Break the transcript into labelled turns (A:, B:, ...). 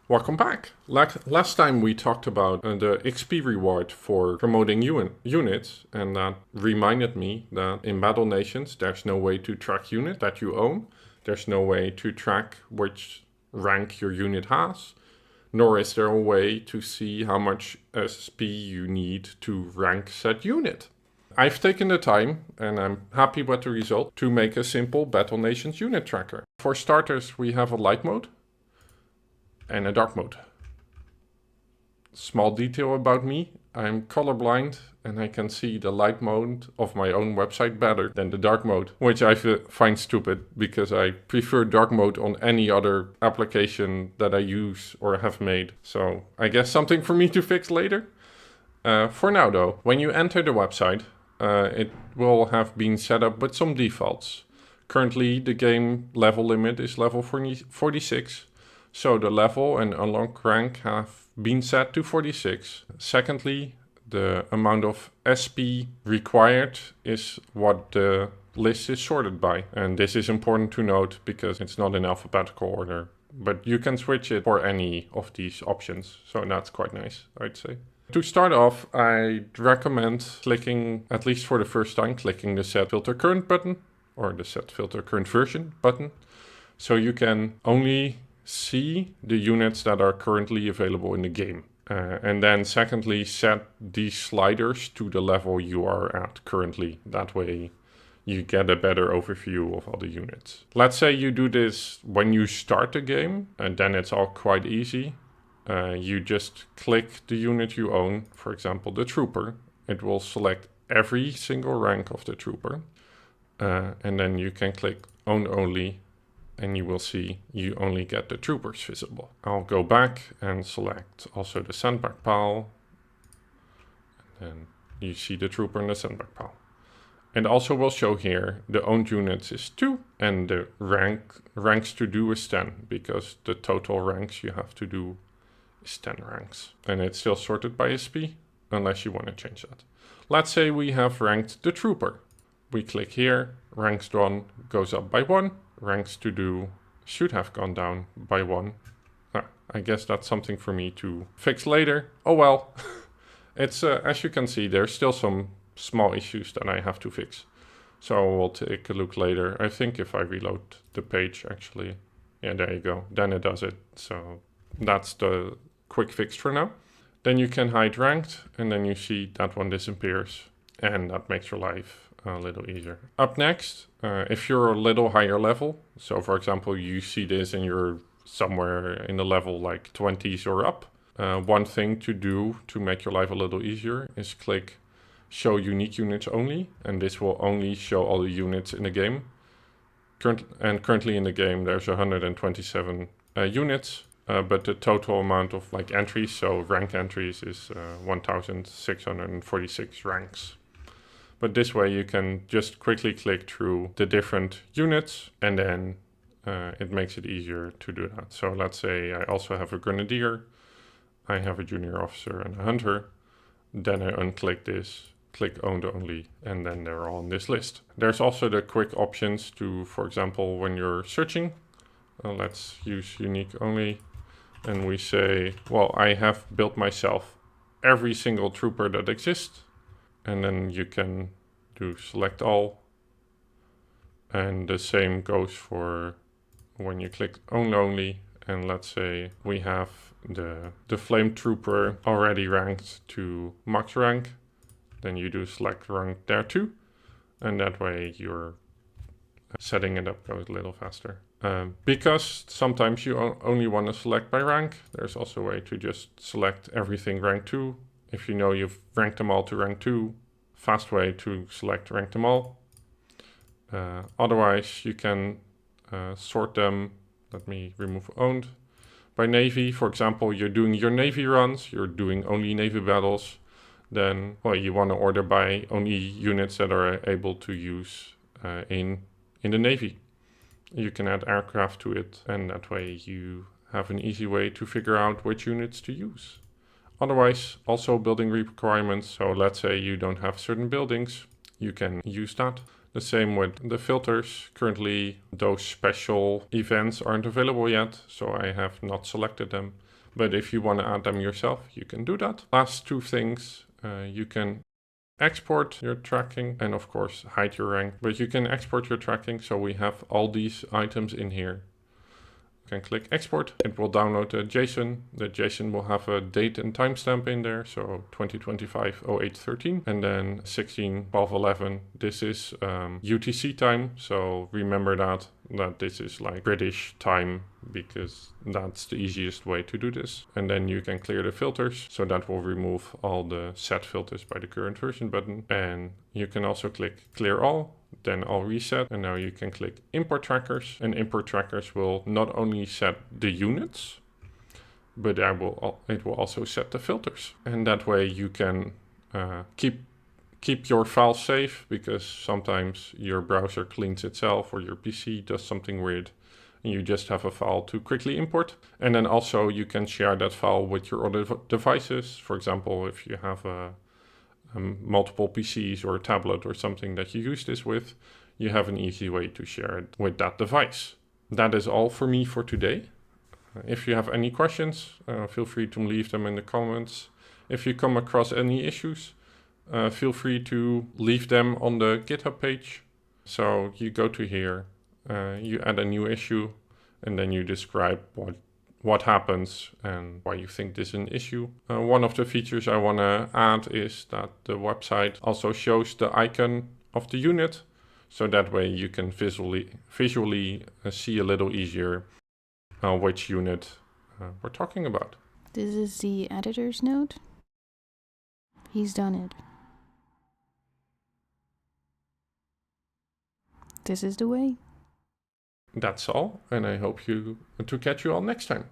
A: Welcome back. Last time we talked about the XP reward for promoting units, and that reminded me that in Battle Nations there's no way to track unit that you own. There's no way to track which rank your unit has, nor is there a way to see how much SP you need to rank said unit. I've taken the time, and I'm happy with the result, to make a simple Battle Nations unit tracker. For starters, we have a light mode and a dark mode. Small detail about me, I'm colorblind and I can see the light mode of my own website better than the dark mode, which I find stupid because I prefer dark mode on any other application that I use or have made. So I guess something for me to fix later. For now though, when you enter the website, it will have been set up with some defaults. Currently the game level limit is level 46. So the level and unlock rank have been set to 46. Secondly, the amount of SP required is what the list is sorted by. And this is important to note because it's not in alphabetical order. But you can switch it for any of these options. So that's quite nice, I'd say. To start off, I'd recommend clicking, at least for the first time, clicking the Set Filter Current button or the Set Filter Current Version button. So you can only see the units that are currently available in the game. And then secondly, set these sliders to the level you are at currently. That way you get a better overview of all the units. Let's say you do this when you start the game, and then it's all quite easy. You just click the unit you own, for example, the trooper. It will select every single rank of the trooper. And then you can click own only, and you will see you only get the troopers visible. I'll go back and select also the sandbag pile. And then you see the trooper in the sandbag pile. And also will show here the owned units is 2 and the ranks to do is 10, because the total ranks you have to do is 10 ranks. And it's still sorted by SP, unless you want to change that. Let's say we have ranked the trooper. We click here, ranks drawn goes up by 1. Ranks to do should have gone down by 1. I guess that's something for me to fix later. Oh well. It's as you can see, there's still some small issues that I have to fix. So we'll take a look later. I think if I reload the page actually. Yeah, there you go. Then it does it. So that's the quick fix for now. Then you can hide ranked, and then you see that one disappears. And that makes your life a little easier. Up next, if you're a little higher level, so for example you see this and you're somewhere in the level like 20s or up, one thing to do to make your life a little easier is click show unique units only, and this will only show all the units in the game. Currently in the game there's 127 units, but the total amount of like entries, so rank entries, is 1646 ranks. But this way you can just quickly click through the different units, and then it makes it easier to do that. So let's say I also have a grenadier, I have a junior officer and a hunter. Then I unclick this, click owned only, and then they're all on this list. There's also the quick options to, for example, when you're searching, let's use unique only. And we say, well, I have built myself every single trooper that exists. And then you can do select all. And the same goes for when you click own only. And let's say we have the flame trooper already ranked to max rank. Then you do select rank there too. And that way your setting it up goes a little faster. Because sometimes you only want to select by rank, there's also a way to just select everything rank 2. If you know you've ranked them all to rank 2, fast way to select rank them all. Otherwise, you can sort them. Let me remove owned. By Navy, for example, you're doing your Navy runs, you're doing only Navy battles. Then, well, you want to order by only units that are able to use in the Navy. You can add aircraft to it, and that way you have an easy way to figure out which units to use. Otherwise, also building requirements. So let's say you don't have certain buildings, you can use that. The same with the filters. Currently, those special events aren't available yet, so I have not selected them. But if you want to add them yourself, you can do that. Last two things, you can export your tracking and of course hide your rank, but you can export your tracking. So we have all these items in here. Can click export. It will download a JSON. The JSON will have a date and timestamp in there. So 2025-08-13 and then 16-12-11. This is UTC time. So remember that this is like British time because that's the easiest way to do this. And then you can clear the filters. So that will remove all the set filters by the current version button. And you can also click clear all. Then I'll reset, and now you can click import trackers, and import trackers will not only set the units, but it will also set the filters. And that way you can keep your files safe, because sometimes your browser cleans itself or your PC does something weird and you just have a file to quickly import. And then also you can share that file with your other devices. For example, if you have multiple PCs or a tablet or something that you use this with, you have an easy way to share it with that device. That is all for me for today. If you have any questions, feel free to leave them in the comments. If you come across any issues, feel free to leave them on the GitHub page. So you go to here, you add a new issue, and then you describe what happens and why you think this is an issue. One of the features I want to add is that the website also shows the icon of the unit, so that way you can visually see a little easier which unit we're talking about.
B: This is the editor's note. He's done it. This is the way.
A: That's all, and I hope to catch you all next time.